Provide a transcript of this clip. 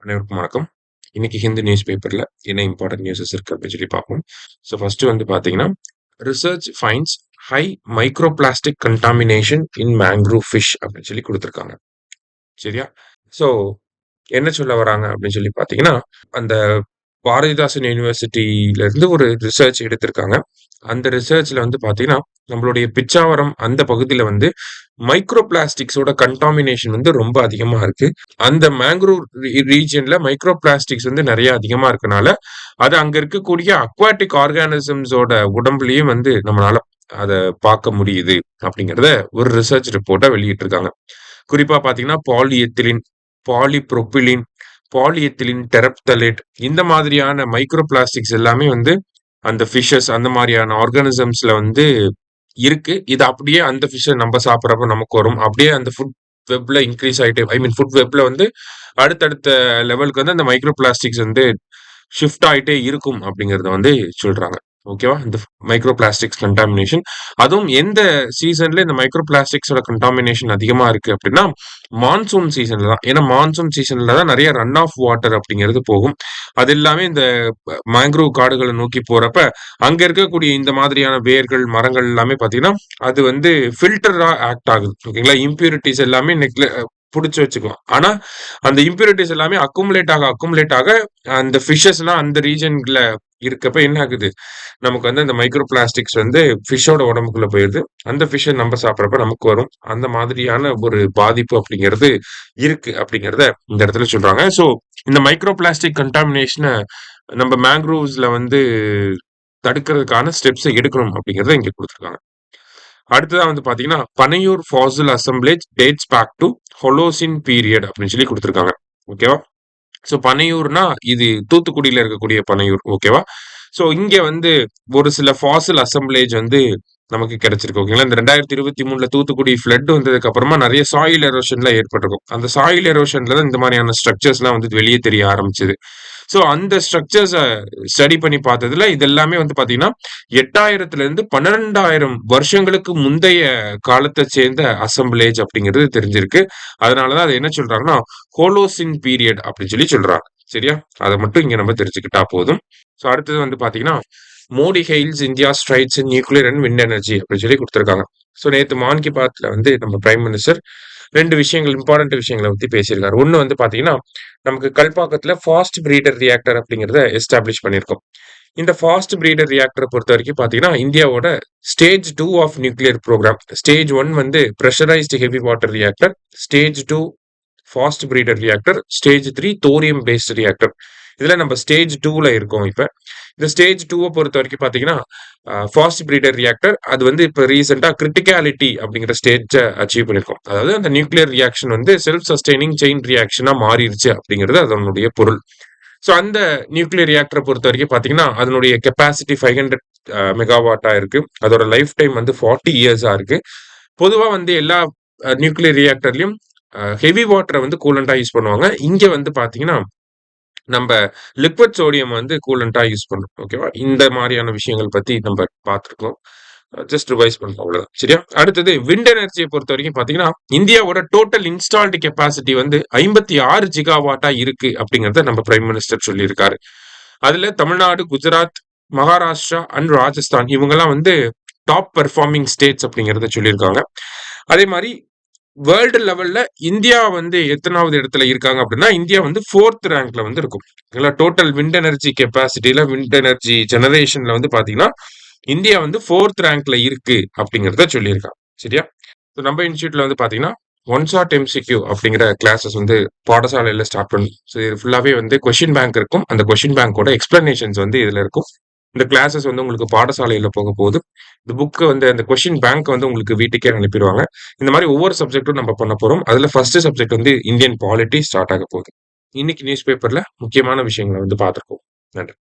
அனைவருக்கும் வணக்கம். இன்னைக்கு ஹிந்து நியூஸ் பேப்பர்ல என்ன இம்பார்ட்டன்ட் நியூஸஸ் இருக்கு அப்படின்னு சொல்லி பார்ப்போம். ஸோ ஃபர்ஸ்ட் வந்து பார்த்தீங்கன்னா, research finds high micro plastic contamination in mangrove fish அப்படின்னு சொல்லி கொடுத்துருக்காங்க. சரியா? ஸோ என்ன சொல்ல வராங்க அப்படின்னு சொல்லி பார்த்தீங்கன்னா, அந்த பாரதிதாசன் யூனிவர்சிட்டியில இருந்து ஒரு ரிசர்ச் எடுத்திருக்காங்க. அந்த ரிசர்ச்ல வந்து பார்த்தீங்கன்னா, நம்மளுடைய பிச்சாவரம் அந்த பகுதியில வந்து மைக்ரோ பிளாஸ்டிக்ஸோட கண்டாமினேஷன் வந்து ரொம்ப அதிகமா இருக்கு. அந்த மேங்க்ரூவ் ரீஜியன்ல மைக்ரோ பிளாஸ்டிக்ஸ் வந்து நிறைய அதிகமா இருக்கனால, அது அங்க இருக்கக்கூடிய அக்வாட்டிக் ஆர்கானிசம்ஸோட உடம்புலயும் வந்து நம்மளால அத பார்க்க முடியுது அப்படிங்கிறத ஒரு ரிசர்ச் ரிப்போர்ட்டா வெளியிட்டிருக்காங்க. குறிப்பா பார்த்தீங்கன்னா, பாலிஎத்திலின், பாலிப்ரோபிலின், பாலிஎத்திலின் டெரப்தலேட் இந்த மாதிரியான மைக்ரோ பிளாஸ்டிக்ஸ் எல்லாமே வந்து அந்த ஃபிஷஸ் அந்த மாதிரியான ஆர்கானிசம்ஸ்ல வந்து இருக்கு. இது அப்படியே அந்த ஃபிஷ்ஷ நம்ம சாப்பிடுறப்ப நமக்கு வரும். அப்படியே அந்த ஃபுட் வெப்ல இன்கிரீஸ் ஆயிட்டே ஃபுட் வெப்ல வந்து அடுத்தடுத்த லெவலுக்கு வந்து அந்த மைக்ரோ பிளாஸ்டிக்ஸ் வந்து ஷிஃப்ட் ஆயிட்டே இருக்கும் அப்படிங்கிறத வந்து சொல்றாங்க. ஓகேவா? இந்த மைக்ரோ பிளாஸ்டிக்ஸ் கண்டாமினேஷன். அதுவும் எந்த சீசன்ல இந்த மைக்ரோ பிளாஸ்டிக்ஸோட கண்டாமினேஷன் அதிகமா இருக்கு அப்படின்னா, மான்சூன் சீசன்ல தான். ஏன்னா மான்சூன் சீசன்ல தான் நிறைய ரன் ஆஃப் வாட்டர் அப்படிங்கிறது போகும். அது எல்லாமே இந்த மேங்க்ரோவ் காடுகள நோக்கி போறப்ப, அங்க இருக்கக்கூடிய இந்த மாதிரியான வேர்கள், மரங்கள் எல்லாமே பார்த்தீங்கன்னா, அது வந்து ஃபில்டரா ஆக்ட் ஆகுது. ஓகேங்களா? இம்பியூரிட்டீஸ் எல்லாமே புடிச்சு வச்சுக்கும். ஆனா, அந்த இம்பியூரிட்டீஸ் எல்லாமே அக்குமுலேட் ஆக அந்த ஃபிஷஸ்லாம் அந்த ரீஜன்ல இருக்கப்ப என்ன ஆகுது? நமக்கு வந்து அந்த மைக்ரோ பிளாஸ்டிக்ஸ் வந்து ஃபிஷ்ஷோட உடம்புக்குள்ள போயிருது. அந்த ஃபிஷ்ஷ நம்ம சாப்பிடுறப்ப நமக்கு வரும். அந்த மாதிரியான ஒரு பாதிப்பு அப்படிங்கிறது இருக்கு அப்படிங்கிறத இந்த இடத்துல சொல்றாங்க. ஸோ இந்த மைக்ரோ பிளாஸ்டிக் கண்டாமினேஷன நம்ம மேங்க்ரோவ்ஸ்ல வந்து தடுக்கிறதுக்கான ஸ்டெப்ஸ எடுக்கணும் அப்படிங்கிறத இங்க குடுத்துருக்காங்க. அடுத்ததா வந்து பாத்தீங்கன்னா, Panaiyur fossil assemblage dates back to Holocene period அப்படின்னு சொல்லி குடுத்துருக்காங்க. ஓகேவா? ஸோ பனையூர்னா இது தூத்துக்குடியில இருக்கக்கூடிய பனையூர். ஓகேவா? ஸோ இங்க வந்து ஒரு சில ஃபாசில் அசெம்பிளேஜ் வந்து நமக்கு கிடைச்சிருக்கு. ஓகேங்களா? இந்த 2023ல தூத்துக்குடி ஃப்ளட் வந்ததுக்கு அப்புறமா நிறைய சாயில் எரோஷன்லாம் ஏற்பட்டிருக்கும். அந்த சாயில் எரோஷன்ல தான் இந்த மாதிரியான ஸ்ட்ரக்சர்ஸ்லாம் வந்து வெளியே தெரிய ஆரம்பிச்சது. ஸோ அந்த ஸ்ட்ரக்சர்ஸ ஸ்டடி பண்ணி பார்த்ததுல இது எல்லாமே வந்து பாத்தீங்கன்னா, 8000ல இருந்து 12,000 வருஷங்களுக்கு முந்தைய காலத்த சேர்ந்த அசெம்பிளேஜ் அப்படிங்கிறது தெரிஞ்சிருக்கு. அதனால தான் அத என்ன சொல்றாங்கன்னா, ஹோலோசின் பீரியட் அப்படின்னு சொல்லி சொல்றாங்க. சரியா? அத மட்டும் இங்க நம்ம தெரிஞ்சுக்கிட்டா போதும். ஸோ அடுத்தது வந்து பாத்தீங்கன்னா, Modi hails India straights in nuclear and wind energy அப்படின்னு சொல்லி குடுத்திருக்காங்க. ஸோ நேத்து மான் கி பாத்ல வந்து நம்ம பிரைம் மினிஸ்டர் 2 விஷயங்கள் இம்பார்ட்டன்ட் விஷயங்கள பத்தி பேசியிருக்காரு. ஒண்ணு வந்து பாத்தீங்கன்னா, நமக்கு கல்பாக்கத்துல ஃபாஸ்ட் பிரீடர் ரியாக்டர் அப்படிங்கிறத எஸ்டாப்ளிஷ் பண்ணியிருக்கோம். இந்த ஃபாஸ்ட் பிரீடர் ரியாக்டர பொறுத்தவரைக்கும் பாத்தீங்கன்னா, இந்தியாவோட stage 2 of nuclear program. Stage 1 வந்து pressurised heavy water reactor. Stage 2 fast breeder reactor. Stage 3 thorium based reactor. இதுல நம்ம ஸ்டேஜ் 2ல இருக்கோம் இப்ப. இந்த ஸ்டேஜ் 2 பொறுத்தவரைக்கும் பாத்தீங்கன்னா, ஃபாஸ்ட் பிரீடர் ரியாக்டர் அது வந்து இப்ப ரீசென்ட்டா கிரிட்டிகாலிட்டி அப்படிங்கிற ஸ்டேஜ அச்சீவ் பண்ணியிருக்கோம். அதாவது அந்த நியூக்ளியர் ரியாக்ஷன் வந்து செல்ஃப் சஸ்டெய்னிங் செயின் ரியாக்ஷனா மாறிருச்சு அப்படிங்கிறது அதனுடைய பொருள். ஸோ அந்த நியூக்ளியர் ரியாக்டர பொறுத்தவரைக்கும் பாத்தீங்கன்னா, அதனுடைய கெப்பாசிட்டி 500 மெகாவாட்டா இருக்கு. அதோட லைஃப் டைம் வந்து 40 இயர்ஸா இருக்கு. பொதுவா வந்து எல்லா நியூக்ளியர் ரியாக்டர்லயும் ஹெவி வாட்டர வந்து கூலண்டா யூஸ் பண்ணுவாங்க. இங்க வந்து பாத்தீங்கன்னா, நம்ப லிக்விட் சோடியம் வந்து கூலண்டா யூஸ் பண்றோம். ஓகேவா? இந்த மாரியான விஷயங்கள் பத்தி நம்ம பார்த்திருக்கோம். ஜஸ்ட் ரிவைஸ் பண்றோம் அவ்வளவுதான். சரியா? அடுத்தது விண்ட் எனர்ஜிய பொறுத்தவரைக்கும் பாத்தீங்கன்னா, இந்தியாவோட டோட்டல் இன்ஸ்டால்டு கெப்பாசிட்டி வந்து 56 ஜிகாவாட்டா இருக்கு அப்படிங்கிறத நம்ம பிரைம் மினிஸ்டர் சொல்லியிருக்காரு. அதுல தமிழ்நாடு, குஜராத், மகாராஷ்டிரா அண்ட் ராஜஸ்தான் இவங்கலாம் வந்து டாப் பெர்ஃபார்மிங் ஸ்டேட்ஸ் அப்படிங்கிறத சொல்லியிருக்காங்க. அதே மாரி வேர்ல்டு லெவல்ல இந்தியா வந்து எத்தனாவது இடத்துல இருக்காங்க அப்படின்னா, இந்தியா வந்து 4த் ரேங்க்ல வந்து இருக்கும். டோட்டல் விண்ட் எனர்ஜி கெப்பாசிட்டில, விண்ட் எனர்ஜி ஜெனரேஷன்ல வந்து பாத்தீங்கன்னா, இந்தியா வந்து 4த் ரேங்க்ல இருக்கு அப்படிங்கிறத சொல்லியிருக்காங்க. சரியா? நம்ம இன்ஸ்டியூட்ல வந்து பாத்தீங்கன்னா, ஒன் ஷாட் எம்சிக்யூ அப்படிங்கிற கிளாஸஸ் வந்து பாடசாலையில ஸ்டார்ட் பண்ணும். ஸோ இது ஃபுல்லாவே வந்து கொஸ்டின் பேங்க் இருக்கும். அந்த கொஸ்டின் பேங்கோட எக்ஸ்பிளனேஷன்ஸ் வந்து இதுல இருக்கும். இந்த கிளாஸஸ் வந்து உங்களுக்கு பாடசாலையில போக போகுது. இந்த புக் வந்து அந்த கொஸ்டின் பேங்க் வந்து உங்களுக்கு வீட்டுக்கே அனுப்பிடுவாங்க. இந்த மாதிரி ஒவ்வொரு சப்ஜெக்ட்டும் நம்ம பண்ண போறோம். அதுல ஃபர்ஸ்ட் சப்ஜெக்ட் வந்து இந்தியன் பாலிட்டி ஸ்டார்ட் ஆக போகுது. இன்னைக்கு நியூஸ் பேப்பர்ல முக்கியமான விஷயங்களை வந்து பார்த்திருக்கோம். நன்றி.